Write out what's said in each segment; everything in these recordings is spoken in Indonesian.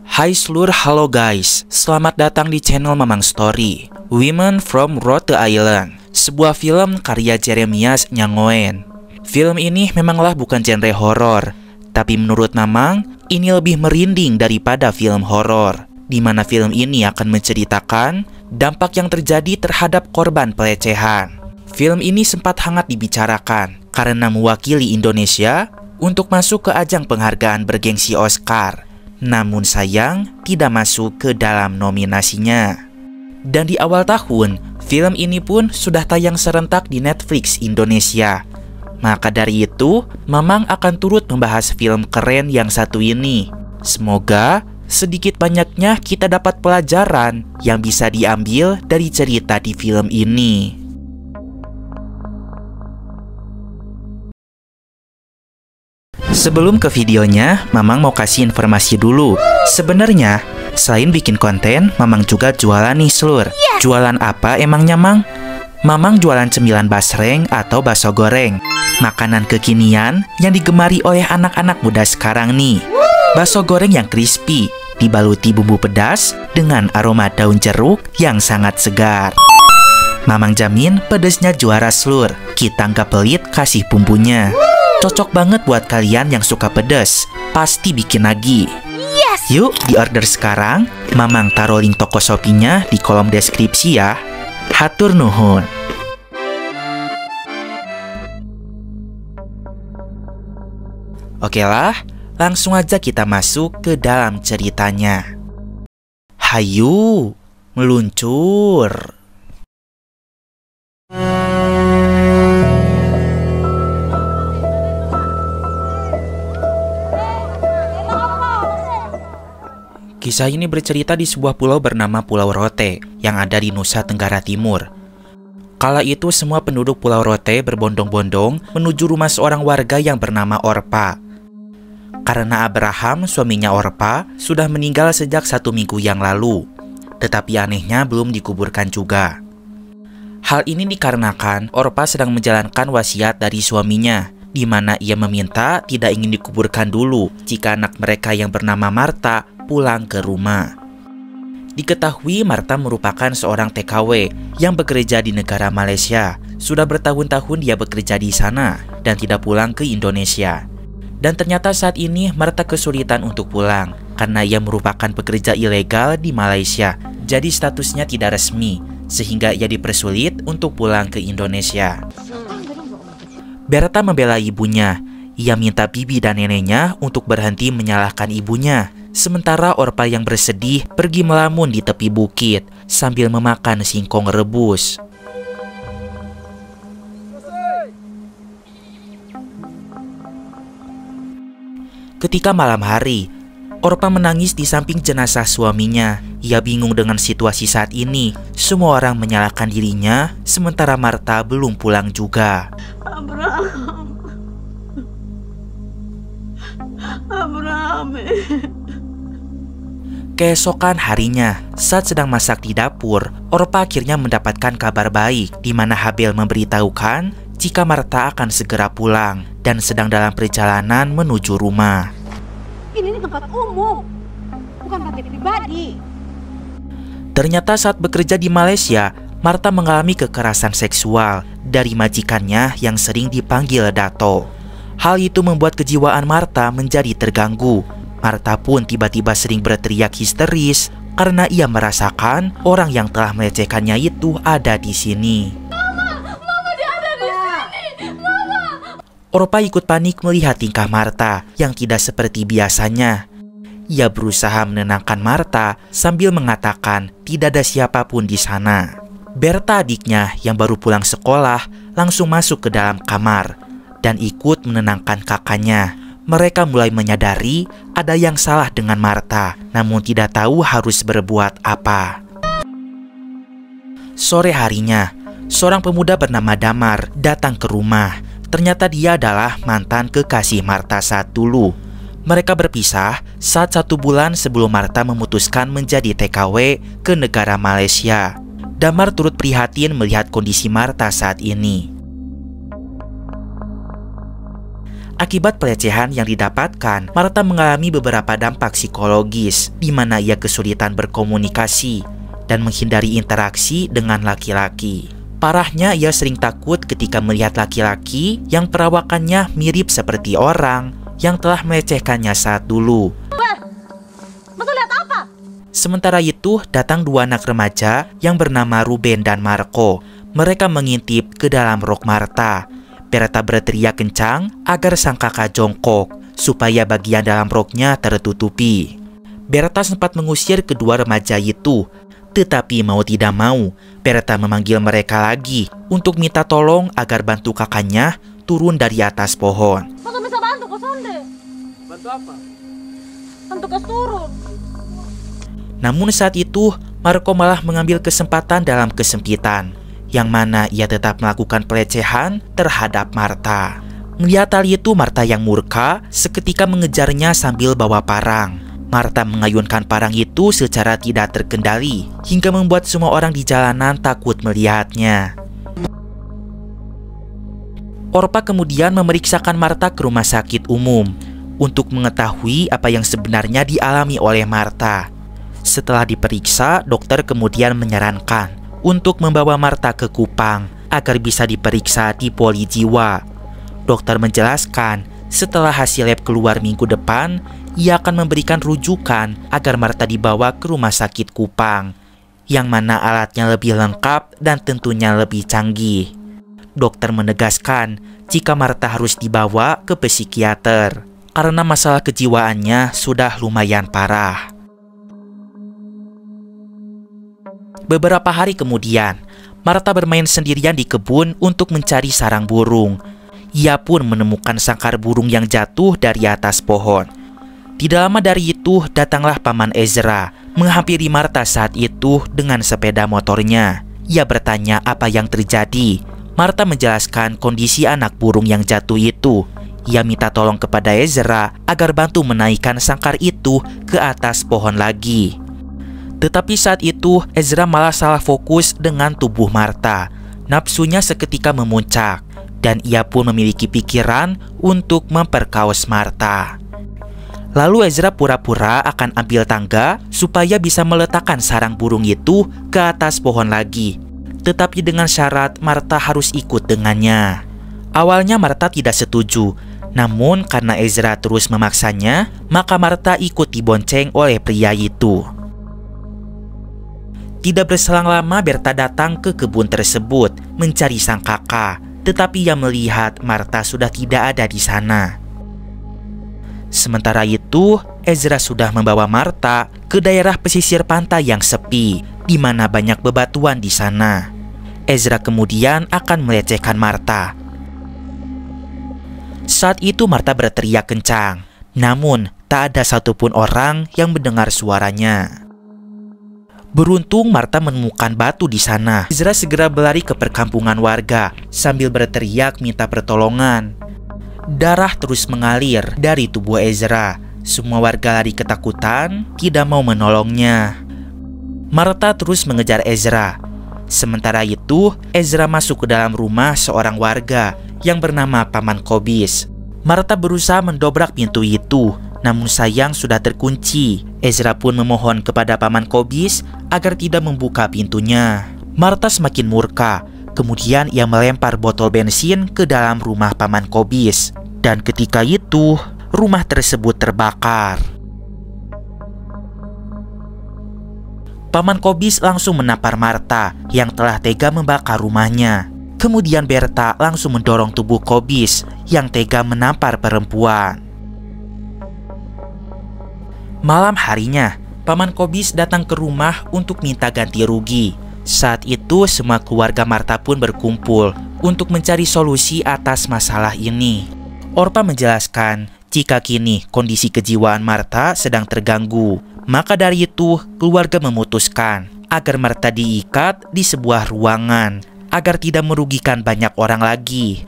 Hai seluruh, halo guys, selamat datang di channel Mamang Story, Women from Rhode Island, sebuah film karya Jeremias Nyangoen. Film ini memanglah bukan genre horor, tapi menurut Mamang, ini lebih merinding daripada film horor, di mana film ini akan menceritakan dampak yang terjadi terhadap korban pelecehan. Film ini sempat hangat dibicarakan karena mewakili Indonesia untuk masuk ke ajang penghargaan bergengsi Oscar. Namun sayang, tidak masuk ke dalam nominasinya. Dan di awal tahun, film ini pun sudah tayang serentak di Netflix Indonesia. Maka dari itu, Mamang akan turut membahas film keren yang satu ini. Semoga sedikit banyaknya kita dapat pelajaran yang bisa diambil dari cerita di film ini. Sebelum ke videonya, Mamang mau kasih informasi dulu. Sebenarnya, selain bikin konten, Mamang juga jualan nih seluruh. Jualan apa emangnya, Mang? Mamang jualan cemilan basreng atau bakso goreng, makanan kekinian yang digemari oleh anak-anak muda sekarang nih. Bakso goreng yang crispy, dibaluti bumbu pedas dengan aroma daun jeruk yang sangat segar. Mamang jamin pedesnya juara seluruh. Kita nggak pelit kasih bumbunya. Cocok banget buat kalian yang suka pedas. Pasti bikin lagi. Yes. Yuk di order sekarang. Mamang taruh link toko Shopee-nya di kolom deskripsi ya. Hatur nuhun. Oke lah, langsung aja kita masuk ke dalam ceritanya. Hayu, meluncur. Kisah ini bercerita di sebuah pulau bernama Pulau Rote yang ada di Nusa Tenggara Timur. Kala itu semua penduduk Pulau Rote berbondong-bondong menuju rumah seorang warga yang bernama Orpa. Karena Abraham, suaminya Orpa, sudah meninggal sejak 1 minggu yang lalu. Tetapi anehnya belum dikuburkan juga. Hal ini dikarenakan Orpa sedang menjalankan wasiat dari suaminya, di mana ia meminta tidak ingin dikuburkan dulu jika anak mereka yang bernama Marta pulang ke rumah. Diketahui Marta merupakan seorang TKW yang bekerja di negara Malaysia. Sudah bertahun-tahun dia bekerja di sana dan tidak pulang ke Indonesia. Dan ternyata saat ini Marta kesulitan untuk pulang karena ia merupakan pekerja ilegal di Malaysia. Jadi statusnya tidak resmi, sehingga ia dipersulit untuk pulang ke Indonesia. Berta membela ibunya. Ia minta bibi dan neneknya untuk berhenti menyalahkan ibunya. Sementara Orpa yang bersedih pergi melamun di tepi bukit sambil memakan singkong rebus. Ketika malam hari, Orpa menangis di samping jenazah suaminya. Ia bingung dengan situasi saat ini. Semua orang menyalahkan dirinya, sementara Marta belum pulang juga. Abraham. Keesokan harinya, saat sedang masak di dapur, Orpa akhirnya mendapatkan kabar baik, di mana Habel memberitahukan jika Marta akan segera pulang dan sedang dalam perjalanan menuju rumah. Ini tempat umum, bukan tempat pribadi. Ternyata saat bekerja di Malaysia, Marta mengalami kekerasan seksual dari majikannya yang sering dipanggil Dato. Hal itu membuat kejiwaan Marta menjadi terganggu. Marta pun tiba-tiba sering berteriak histeris karena ia merasakan orang yang telah melecehkannya itu ada di sini. Mama dia ada di sini. Mama. Orpa ikut panik melihat tingkah Marta yang tidak seperti biasanya. Ia berusaha menenangkan Marta sambil mengatakan tidak ada siapapun di sana. Berta, adiknya yang baru pulang sekolah, langsung masuk ke dalam kamar dan ikut menenangkan kakaknya. Mereka mulai menyadari ada yang salah dengan Marta, namun tidak tahu harus berbuat apa. Sore harinya, seorang pemuda bernama Damar datang ke rumah. Ternyata dia adalah mantan kekasih Marta saat dulu. Mereka berpisah saat 1 bulan sebelum Marta memutuskan menjadi TKW ke negara Malaysia. Damar turut prihatin melihat kondisi Marta saat ini. Akibat pelecehan yang didapatkan, Marta mengalami beberapa dampak psikologis, di mana ia kesulitan berkomunikasi dan menghindari interaksi dengan laki-laki. Parahnya, ia sering takut ketika melihat laki-laki yang perawakannya mirip seperti orang yang telah melecehkannya saat dulu. Betul lihat apa? Sementara itu, datang dua anak remaja yang bernama Ruben dan Marco. Mereka mengintip ke dalam rok Marta. Berta berteriak kencang agar sang kakak jongkok, supaya bagian dalam roknya tertutupi. Berta sempat mengusir kedua remaja itu, tetapi mau tidak mau, Berta memanggil mereka lagi untuk minta tolong agar bantu kakaknya turun dari atas pohon. Masa bisa bantu kau sonde? Bantu apa? Bantu kau turun. Namun saat itu, Marco malah mengambil kesempatan dalam kesempitan, yang mana ia tetap melakukan pelecehan terhadap Marta. Melihat hal itu, Marta yang murka seketika mengejarnya sambil bawa parang. Marta mengayunkan parang itu secara tidak terkendali, hingga membuat semua orang di jalanan takut melihatnya. Orpa kemudian memeriksakan Marta ke rumah sakit umum untuk mengetahui apa yang sebenarnya dialami oleh Marta. Setelah diperiksa, dokter kemudian menyarankan untuk membawa Marta ke Kupang agar bisa diperiksa di poli jiwa. Dokter menjelaskan setelah hasil lab keluar minggu depan, ia akan memberikan rujukan agar Marta dibawa ke rumah sakit Kupang, yang mana alatnya lebih lengkap dan tentunya lebih canggih. Dokter menegaskan jika Marta harus dibawa ke psikiater karena masalah kejiwaannya sudah lumayan parah. Beberapa hari kemudian, Marta bermain sendirian di kebun untuk mencari sarang burung. Ia pun menemukan sangkar burung yang jatuh dari atas pohon. Tidak lama dari itu, datanglah Paman Ezra menghampiri Marta saat itu dengan sepeda motornya. Ia bertanya apa yang terjadi. Marta menjelaskan kondisi anak burung yang jatuh itu. Ia minta tolong kepada Ezra agar bantu menaikkan sangkar itu ke atas pohon lagi. Tetapi saat itu, Ezra malah salah fokus dengan tubuh Marta. Nafsunya seketika memuncak, dan ia pun memiliki pikiran untuk memperkaos Marta. Lalu Ezra pura-pura akan ambil tangga supaya bisa meletakkan sarang burung itu ke atas pohon lagi. Tetapi dengan syarat Marta harus ikut dengannya. Awalnya Marta tidak setuju, namun karena Ezra terus memaksanya, maka Marta ikut dibonceng oleh pria itu. Tidak berselang lama, Berta datang ke kebun tersebut mencari sang kakak, tetapi ia melihat Marta sudah tidak ada di sana. Sementara itu, Ezra sudah membawa Marta ke daerah pesisir pantai yang sepi, di mana banyak bebatuan di sana. Ezra kemudian akan melecehkan Marta. Saat itu Marta berteriak kencang, namun tak ada satupun orang yang mendengar suaranya. Beruntung Marta menemukan batu di sana. Ezra segera berlari ke perkampungan warga sambil berteriak minta pertolongan. Darah terus mengalir dari tubuh Ezra. Semua warga lari ketakutan, tidak mau menolongnya. Marta terus mengejar Ezra. Sementara itu, Ezra masuk ke dalam rumah seorang warga yang bernama Paman Kobis. Marta berusaha mendobrak pintu itu, namun sayang sudah terkunci. Ezra pun memohon kepada Paman Kobis agar tidak membuka pintunya. Marta semakin murka. Kemudian ia melempar botol bensin ke dalam rumah Paman Kobis. Dan ketika itu, rumah tersebut terbakar. Paman Kobis langsung menampar Marta yang telah tega membakar rumahnya. Kemudian Berta langsung mendorong tubuh Kobis yang tega menampar perempuan. Malam harinya, Paman Kobis datang ke rumah untuk minta ganti rugi. Saat itu semua keluarga Marta pun berkumpul untuk mencari solusi atas masalah ini. Orpa menjelaskan jika kini kondisi kejiwaan Marta sedang terganggu. Maka dari itu keluarga memutuskan agar Marta diikat di sebuah ruangan agar tidak merugikan banyak orang lagi.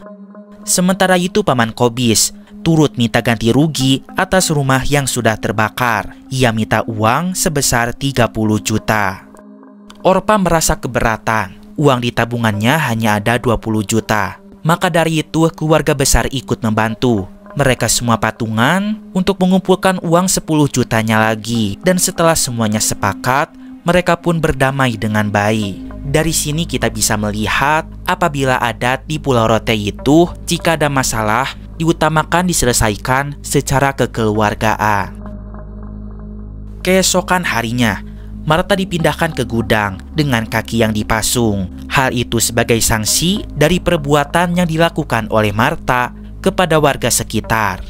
Sementara itu Paman Kobis turut minta ganti rugi atas rumah yang sudah terbakar. Ia minta uang sebesar 30 juta. Orpa merasa keberatan. Uang di tabungannya hanya ada 20 juta. Maka dari itu keluarga besar ikut membantu. Mereka semua patungan untuk mengumpulkan uang 10 jutanya lagi. Dan setelah semuanya sepakat, mereka pun berdamai dengan baik. Dari sini kita bisa melihat apabila adat di Pulau Rote itu, jika ada masalah, diutamakan diselesaikan secara kekeluargaan. Keesokan harinya, Marta dipindahkan ke gudang dengan kaki yang dipasung. Hal itu sebagai sanksi dari perbuatan yang dilakukan oleh Marta kepada warga sekitar.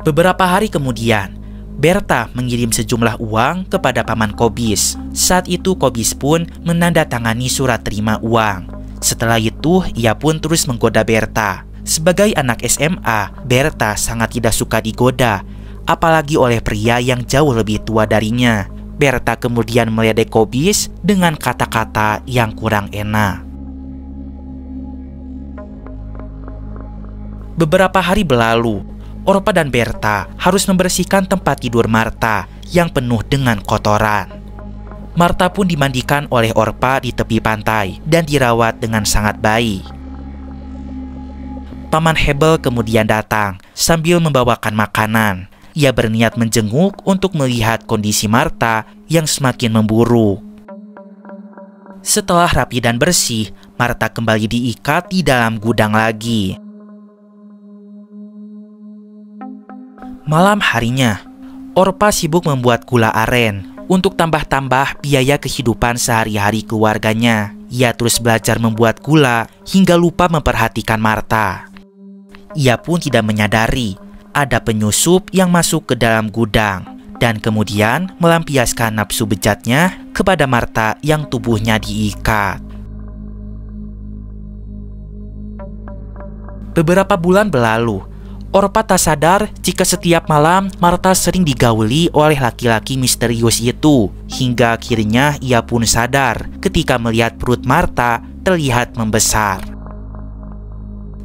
Beberapa hari kemudian, Berta mengirim sejumlah uang kepada Paman Kobis. Saat itu Kobis pun menandatangani surat terima uang. Setelah itu, ia pun terus menggoda Berta. Sebagai anak SMA, Berta sangat tidak suka digoda, apalagi oleh pria yang jauh lebih tua darinya. Berta kemudian meledek Kobis dengan kata-kata yang kurang enak. Beberapa hari berlalu, Orpa dan Berta harus membersihkan tempat tidur Marta yang penuh dengan kotoran. Marta pun dimandikan oleh Orpa di tepi pantai dan dirawat dengan sangat baik. Paman Hebel kemudian datang sambil membawakan makanan. Ia berniat menjenguk untuk melihat kondisi Marta yang semakin memburuk. Setelah rapi dan bersih, Marta kembali diikat di dalam gudang lagi. Malam harinya, Orpa sibuk membuat gula aren untuk tambah-tambah biaya kehidupan sehari-hari keluarganya. Ia terus belajar membuat gula hingga lupa memperhatikan Marta. Ia pun tidak menyadari ada penyusup yang masuk ke dalam gudang dan kemudian melampiaskan nafsu bejatnya kepada Marta yang tubuhnya diikat. Beberapa bulan berlalu, Orpa tak sadar jika setiap malam Marta sering digauli oleh laki-laki misterius itu. Hingga akhirnya ia pun sadar ketika melihat perut Marta terlihat membesar.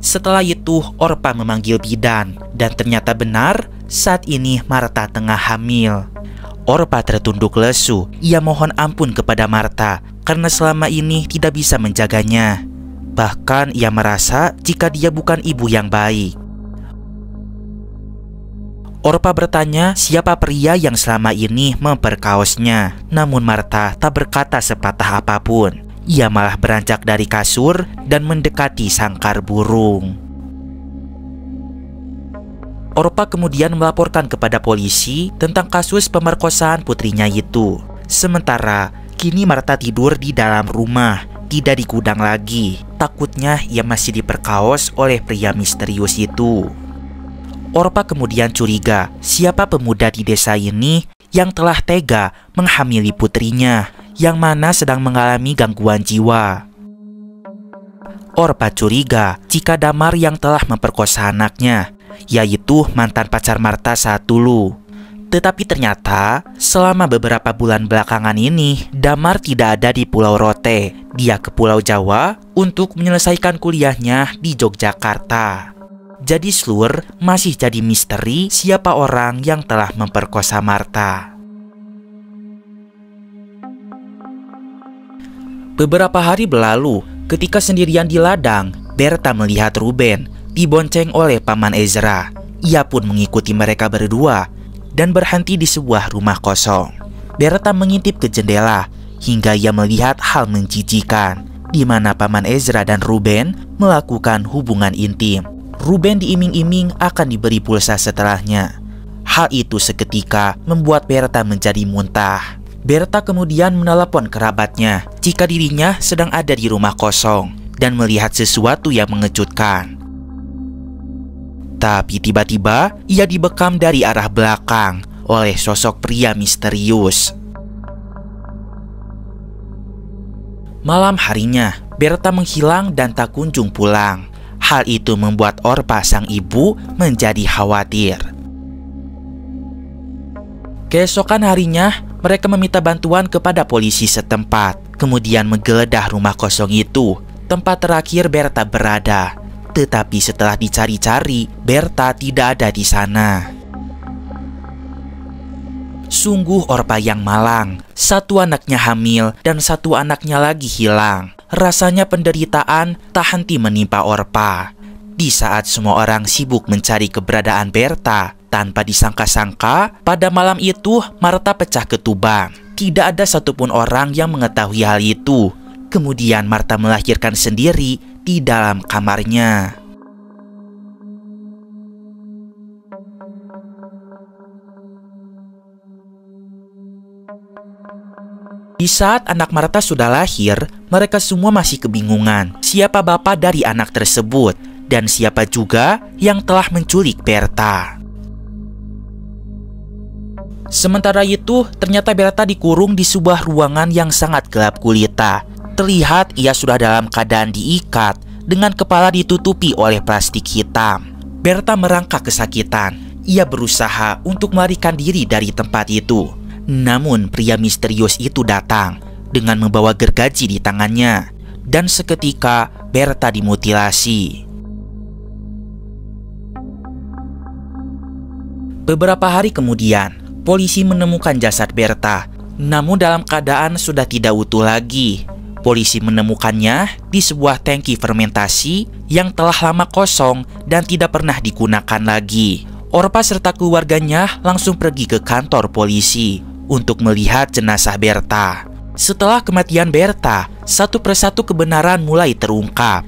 Setelah itu Orpa memanggil bidan dan ternyata benar saat ini Marta tengah hamil. Orpa tertunduk lesu. Ia mohon ampun kepada Marta karena selama ini tidak bisa menjaganya. Bahkan ia merasa jika dia bukan ibu yang baik. Orpa bertanya siapa pria yang selama ini memperkaosnya. Namun Marta tak berkata sepatah apapun. Ia malah beranjak dari kasur dan mendekati sangkar burung. Orpa kemudian melaporkan kepada polisi tentang kasus pemerkosaan putrinya itu. Sementara kini Marta tidur di dalam rumah, tidak di gudang lagi. Takutnya ia masih diperkaos oleh pria misterius itu. Orpa kemudian curiga siapa pemuda di desa ini yang telah tega menghamili putrinya yang mana sedang mengalami gangguan jiwa. Orpa curiga jika Damar yang telah memperkosa anaknya, yaitu mantan pacar Marta saat dulu. Tetapi ternyata selama beberapa bulan belakangan ini Damar tidak ada di Pulau Rote. Dia ke Pulau Jawa untuk menyelesaikan kuliahnya di Yogyakarta. Jadi Slur masih jadi misteri siapa orang yang telah memperkosa Marta. Beberapa hari berlalu, ketika sendirian di ladang, Berta melihat Ruben dibonceng oleh Paman Ezra. Ia pun mengikuti mereka berdua dan berhenti di sebuah rumah kosong. Berta mengintip ke jendela hingga ia melihat hal menjijikan, di mana Paman Ezra dan Ruben melakukan hubungan intim. Ruben diiming-iming akan diberi pulsa setelahnya. Hal itu seketika membuat Berta menjadi muntah. Berta kemudian menelepon kerabatnya jika dirinya sedang ada di rumah kosong dan melihat sesuatu yang mengejutkan. Tapi tiba-tiba ia dibekam dari arah belakang oleh sosok pria misterius. Malam harinya, Berta menghilang dan tak kunjung pulang. Hal itu membuat Orpa sang ibu menjadi khawatir. Keesokan harinya, mereka meminta bantuan kepada polisi setempat. Kemudian menggeledah rumah kosong itu, tempat terakhir Berta berada. Tetapi setelah dicari-cari, Berta tidak ada di sana. Sungguh Orpa yang malang. Satu anaknya hamil dan satu anaknya lagi hilang. Rasanya penderitaan tak henti menimpa Orpa. Di saat semua orang sibuk mencari keberadaan Berta, tanpa disangka-sangka, pada malam itu Marta pecah ketubang. Tidak ada satupun orang yang mengetahui hal itu. Kemudian Marta melahirkan sendiri di dalam kamarnya. Di saat anak Marta sudah lahir, mereka semua masih kebingungan siapa bapak dari anak tersebut dan siapa juga yang telah menculik Berta. Sementara itu, ternyata Berta dikurung di sebuah ruangan yang sangat gelap gulita. Terlihat ia sudah dalam keadaan diikat dengan kepala ditutupi oleh plastik hitam. Berta merangkak kesakitan. Ia berusaha untuk melarikan diri dari tempat itu. Namun pria misterius itu datang dengan membawa gergaji di tangannya, dan seketika Berta dimutilasi. Beberapa hari kemudian, polisi menemukan jasad Berta, namun dalam keadaan sudah tidak utuh lagi. Polisi menemukannya di sebuah tangki fermentasi yang telah lama kosong dan tidak pernah digunakan lagi. Orpa serta keluarganya langsung pergi ke kantor polisi untuk melihat jenazah Berta. Setelah kematian Berta, satu persatu kebenaran mulai terungkap.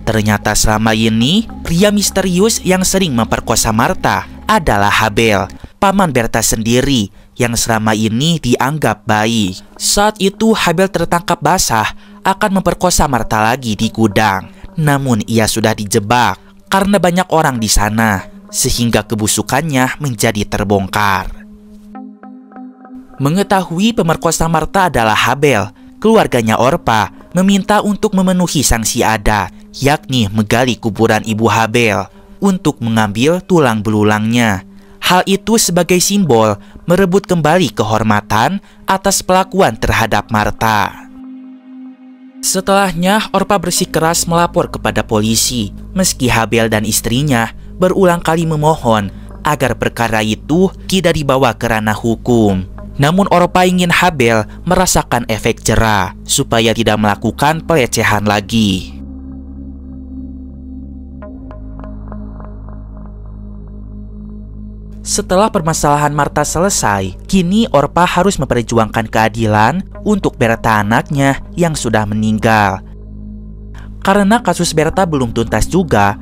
Ternyata selama ini, pria misterius yang sering memperkosa Marta adalah Habel, paman Berta sendiri yang selama ini dianggap baik. Saat itu Habel tertangkap basah akan memperkosa Marta lagi di gudang. Namun ia sudah dijebak karena banyak orang di sana, sehingga kebusukannya menjadi terbongkar. Mengetahui pemerkosa Marta adalah Habel, keluarganya Orpa meminta untuk memenuhi sanksi adat, yakni menggali kuburan ibu Habel untuk mengambil tulang belulangnya. Hal itu sebagai simbol merebut kembali kehormatan atas pelakuan terhadap Marta. Setelahnya, Orpa bersikeras melapor kepada polisi, meski Habel dan istrinya berulang kali memohon agar perkara itu tidak dibawa ke ranah hukum. Namun Orpa ingin Habel merasakan efek jera supaya tidak melakukan pelecehan lagi. Setelah permasalahan Marta selesai, kini Orpa harus memperjuangkan keadilan untuk Berta anaknya yang sudah meninggal. Karena kasus Berta belum tuntas juga,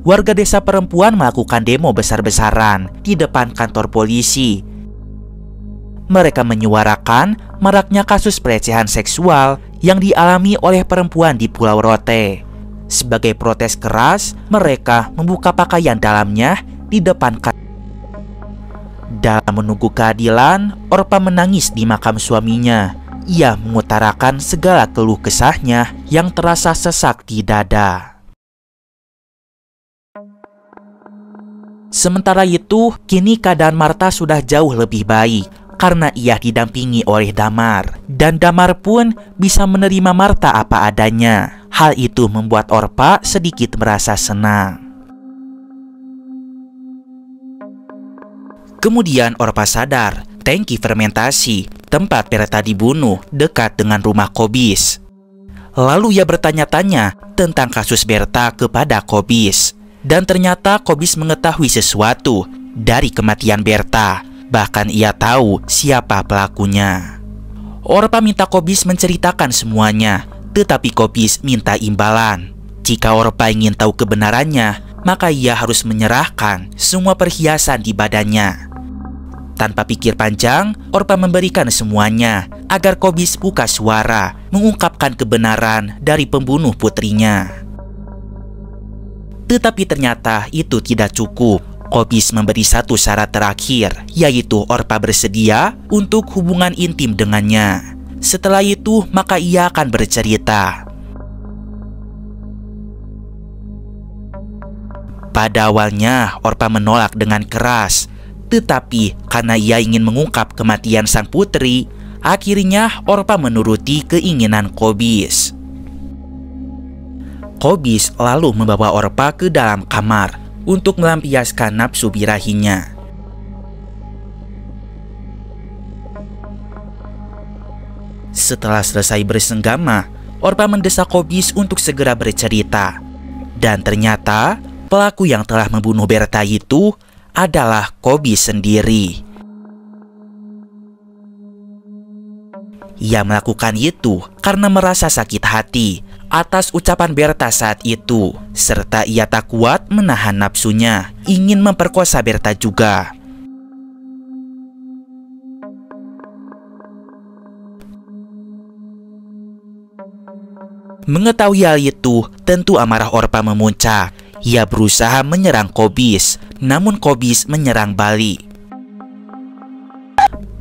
warga desa perempuan melakukan demo besar-besaran di depan kantor polisi. Mereka menyuarakan maraknya kasus pelecehan seksual yang dialami oleh perempuan di Pulau Rote. Sebagai protes keras, mereka membuka pakaian dalamnya di depan kantor. Dalam menunggu keadilan, Orpa menangis di makam suaminya. Ia mengutarakan segala keluh kesahnya yang terasa sesak di dada. Sementara itu, kini keadaan Marta sudah jauh lebih baik karena ia didampingi oleh Damar. Dan Damar pun bisa menerima Marta apa adanya. Hal itu membuat Orpa sedikit merasa senang. Kemudian Orpa sadar, tangki fermentasi tempat Berta dibunuh dekat dengan rumah Kobis. Lalu ia bertanya-tanya tentang kasus Berta kepada Kobis. Dan ternyata Kobis mengetahui sesuatu dari kematian Berta. Bahkan ia tahu siapa pelakunya. Orpa minta Kobis menceritakan semuanya, tetapi Kobis minta imbalan. Jika Orpa ingin tahu kebenarannya, maka ia harus menyerahkan semua perhiasan di badannya. Tanpa pikir panjang, Orpa memberikan semuanya agar Kobis buka suara mengungkapkan kebenaran dari pembunuh putrinya. Tetapi ternyata itu tidak cukup. Kobis memberi satu syarat terakhir, yaitu Orpa bersedia untuk hubungan intim dengannya. Setelah itu, maka ia akan bercerita. Pada awalnya, Orpa menolak dengan keras. Tetapi karena ia ingin mengungkap kematian sang putri, akhirnya Orpa menuruti keinginan Kobis. Kobis lalu membawa Orpa ke dalam kamar untuk melampiaskan nafsu birahinya. Setelah selesai bersenggama, Orpa mendesak Kobis untuk segera bercerita. Dan ternyata pelaku yang telah membunuh Berta itu adalah Kobis sendiri. Ia melakukan itu karena merasa sakit hati atas ucapan Berta saat itu, serta ia tak kuat menahan nafsunya, ingin memperkosa Berta juga. Mengetahui hal itu, tentu amarah Orpa memuncak. Ia berusaha menyerang Kobis, namun Kobis menyerang balik.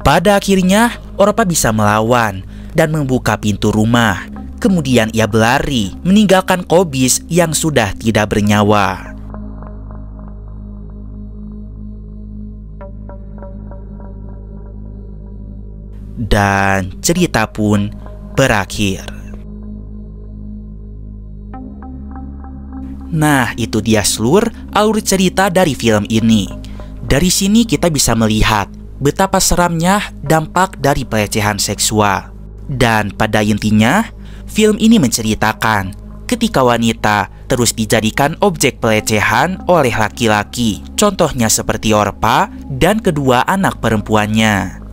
Pada akhirnya, Orpa bisa melawan dan membuka pintu rumah. Kemudian ia berlari, meninggalkan Kobis yang sudah tidak bernyawa. Dan cerita pun berakhir. Nah, itu dia seluruh alur cerita dari film ini. Dari sini kita bisa melihat betapa seramnya dampak dari pelecehan seksual. Dan pada intinya, film ini menceritakan ketika wanita terus dijadikan objek pelecehan oleh laki-laki. Contohnya seperti Orpa dan kedua anak perempuannya.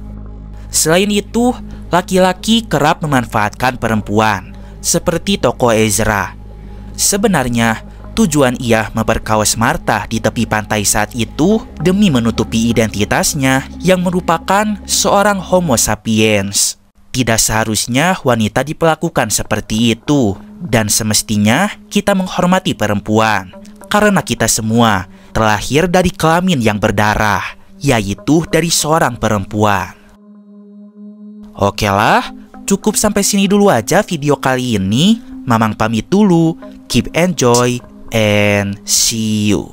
Selain itu, laki-laki kerap memanfaatkan perempuan, seperti tokoh Ezra. Sebenarnya, tujuan ia memperkaos Martha di tepi pantai saat itu demi menutupi identitasnya yang merupakan seorang Homo sapiens. Tidak seharusnya wanita diperlakukan seperti itu, dan semestinya kita menghormati perempuan, karena kita semua terlahir dari kelamin yang berdarah, yaitu dari seorang perempuan. Oke lah, cukup sampai sini dulu aja video kali ini. Mamang pamit dulu, keep enjoy, and see you.